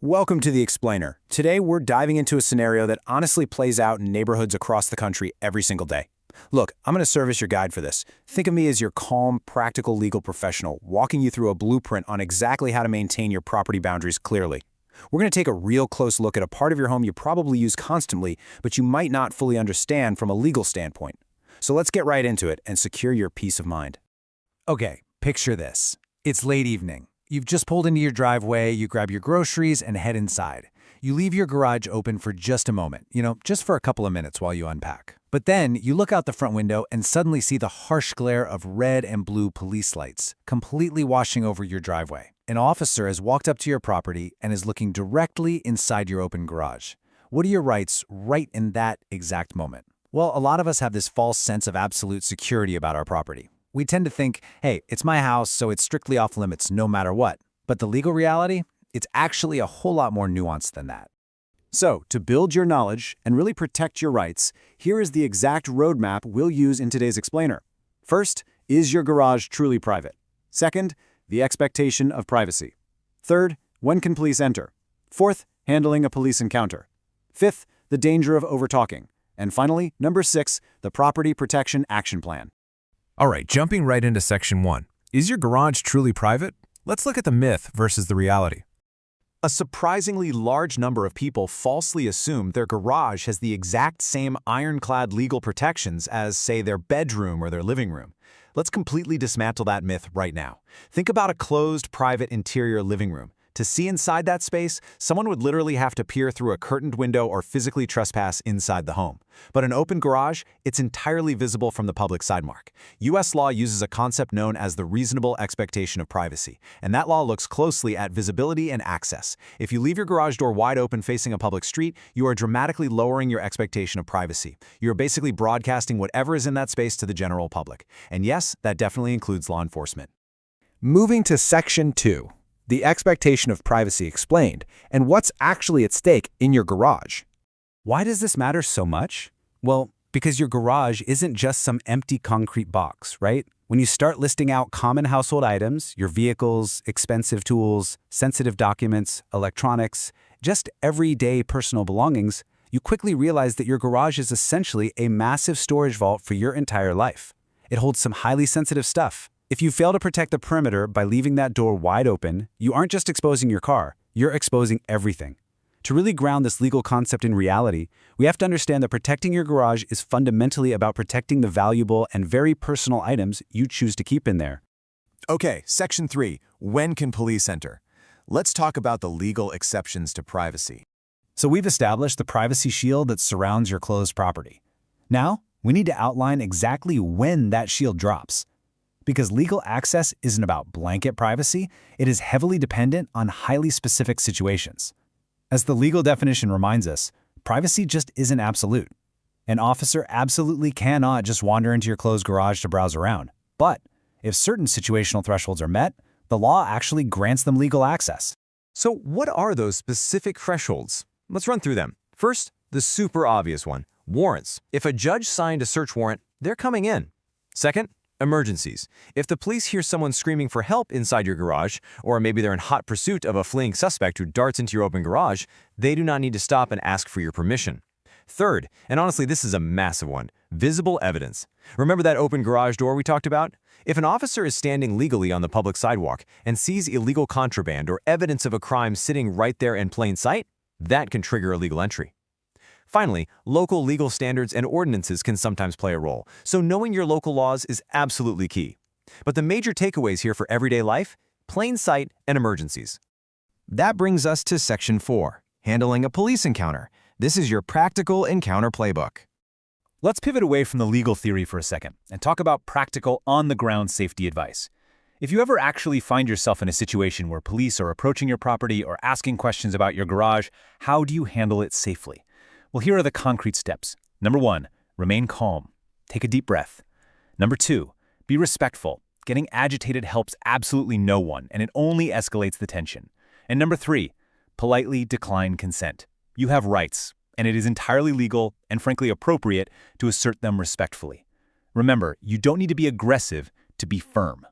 Welcome to The Explainer. Today we're diving into a scenario that honestly plays out in neighborhoods across the country every single day. Look, I'm going to serve as your guide for this. Think of me as your calm, practical legal professional, walking you through a blueprint on exactly how to maintain your property boundaries clearly. We're going to take a real close look at a part of your home you probably use constantly, but you might not fully understand from a legal standpoint. So let's get right into it and secure your peace of mind. Okay, picture this. It's late evening. You've just pulled into your driveway, you grab your groceries, and head inside. You leave your garage open for just a moment, just for a couple of minutes while you unpack. But then you look out the front window and suddenly see the harsh glare of red and blue police lights completely washing over your driveway. An officer has walked up to your property and is looking directly inside your open garage. What are your rights right in that exact moment? Well, a lot of us have this false sense of absolute security about our property. We tend to think, hey, it's my house, so it's strictly off limits no matter what. But the legal reality? It's actually a whole lot more nuanced than that. So, to build your knowledge and really protect your rights, here is the exact roadmap we'll use in today's explainer. First, is your garage truly private? Second, the expectation of privacy. Third, when can police enter? Fourth, handling a police encounter. Fifth, the danger of overtalking. And finally, number 6, the property protection action plan. All right, jumping right into section 1. Is your garage truly private? Let's look at the myth versus the reality. A surprisingly large number of people falsely assume their garage has the exact same ironclad legal protections as, say, their bedroom or their living room. Let's completely dismantle that myth right now. Think about a closed, private interior living room. To see inside that space, someone would literally have to peer through a curtained window or physically trespass inside the home. But an open garage, it's entirely visible from the public sidewalk. U.S. law uses a concept known as the reasonable expectation of privacy, and that law looks closely at visibility and access. If you leave your garage door wide open facing a public street, you are dramatically lowering your expectation of privacy. You're basically broadcasting whatever is in that space to the general public. And yes, that definitely includes law enforcement. Moving to section 2. The expectation of privacy explained, and what's actually at stake in your garage. Why does this matter so much? Well, because your garage isn't just some empty concrete box, right? When you start listing out common household items, your vehicles, expensive tools, sensitive documents, electronics, just everyday personal belongings, you quickly realize that your garage is essentially a massive storage vault for your entire life. It holds some highly sensitive stuff. If you fail to protect the perimeter by leaving that door wide open, you aren't just exposing your car, you're exposing everything. To really ground this legal concept in reality, we have to understand that protecting your garage is fundamentally about protecting the valuable and very personal items you choose to keep in there. Okay, section 3, when can police enter? Let's talk about the legal exceptions to privacy. So we've established the privacy shield that surrounds your closed property. Now, we need to outline exactly when that shield drops. Because legal access isn't about blanket privacy, it is heavily dependent on highly specific situations. As the legal definition reminds us, privacy just isn't absolute. An officer absolutely cannot just wander into your closed garage to browse around. But if certain situational thresholds are met, the law actually grants them legal access. So what are those specific thresholds? Let's run through them. First, the super obvious one, warrants. If a judge signed a search warrant, they're coming in. Second, emergencies. If the police hear someone screaming for help inside your garage, or maybe they're in hot pursuit of a fleeing suspect who darts into your open garage, they do not need to stop and ask for your permission. Third, and honestly this is a massive one, visible evidence. Remember that open garage door we talked about? If an officer is standing legally on the public sidewalk and sees illegal contraband or evidence of a crime sitting right there in plain sight, that can trigger illegal entry. Finally, local legal standards and ordinances can sometimes play a role, so knowing your local laws is absolutely key. But the major takeaways here for everyday life, plain sight and emergencies. That brings us to section 4, handling a police encounter. This is your practical encounter playbook. Let's pivot away from the legal theory for a second and talk about practical, on-the-ground safety advice. If you ever actually find yourself in a situation where police are approaching your property or asking questions about your garage, how do you handle it safely? Well, here are the concrete steps. Number 1, remain calm. Take a deep breath. Number 2, be respectful. Getting agitated helps absolutely no one, and it only escalates the tension. And number 3, politely decline consent. You have rights, and it is entirely legal and frankly appropriate to assert them respectfully. Remember, you don't need to be aggressive to be firm.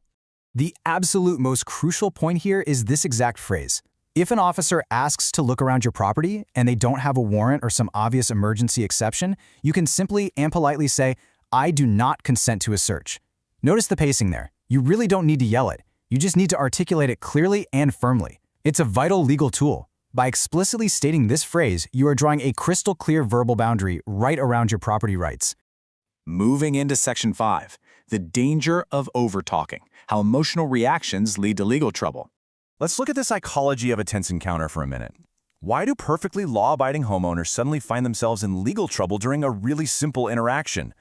The absolute most crucial point here is this exact phrase, If an officer asks to look around your property and they don't have a warrant or some obvious emergency exception, you can simply and politely say, "I do not consent to a search." Notice the pacing there. You really don't need to yell it. You just need to articulate it clearly and firmly. It's a vital legal tool. By explicitly stating this phrase, you are drawing a crystal clear verbal boundary right around your property rights. Moving into Section 5, the danger of overtalking, how emotional reactions lead to legal trouble. Let's look at the psychology of a tense encounter for a minute. Why do perfectly law-abiding homeowners suddenly find themselves in legal trouble during a really simple interaction?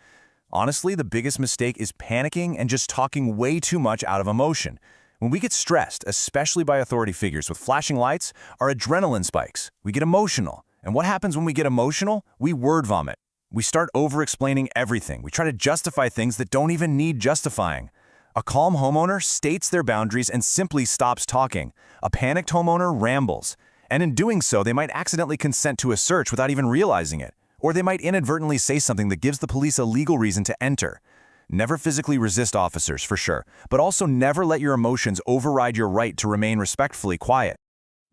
Honestly, the biggest mistake is panicking and just talking way too much out of emotion. When we get stressed, especially by authority figures with flashing lights, our adrenaline spikes. We get emotional. And what happens when we get emotional? We word vomit. We start over-explaining everything. We try to justify things that don't even need justifying. A calm homeowner states their boundaries and simply stops talking. A panicked homeowner rambles. And in doing so, they might accidentally consent to a search without even realizing it. Or they might inadvertently say something that gives the police a legal reason to enter. Never physically resist officers, for sure, but also never let your emotions override your right to remain respectfully quiet.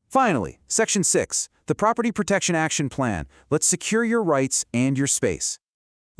Finally, Section 6, the Property Protection Action Plan. Let's secure your rights and your space.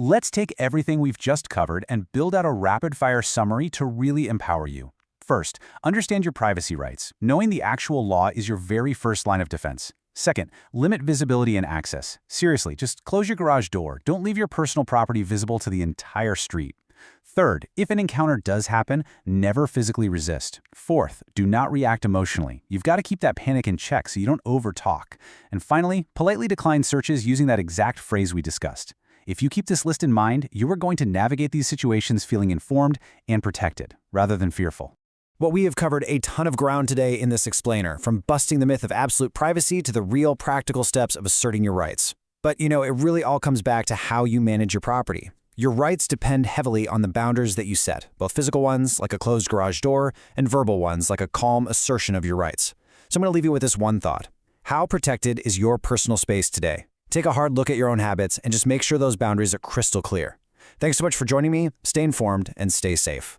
Let's take everything we've just covered and build out a rapid-fire summary to really empower you. First, understand your privacy rights. Knowing the actual law is your very first line of defense. Second, limit visibility and access. Seriously, just close your garage door. Don't leave your personal property visible to the entire street. Third, if an encounter does happen, never physically resist. Fourth, do not react emotionally. You've got to keep that panic in check so you don't overtalk. And finally, politely decline searches using that exact phrase we discussed. If you keep this list in mind, you are going to navigate these situations feeling informed and protected, rather than fearful. Well, we have covered a ton of ground today in this explainer, from busting the myth of absolute privacy to the real practical steps of asserting your rights. But, it really all comes back to how you manage your property. Your rights depend heavily on the boundaries that you set, both physical ones, like a closed garage door, and verbal ones, like a calm assertion of your rights. So I'm going to leave you with this one thought. How protected is your personal space today? Take a hard look at your own habits and just make sure those boundaries are crystal clear. Thanks so much for joining me. Stay informed and stay safe.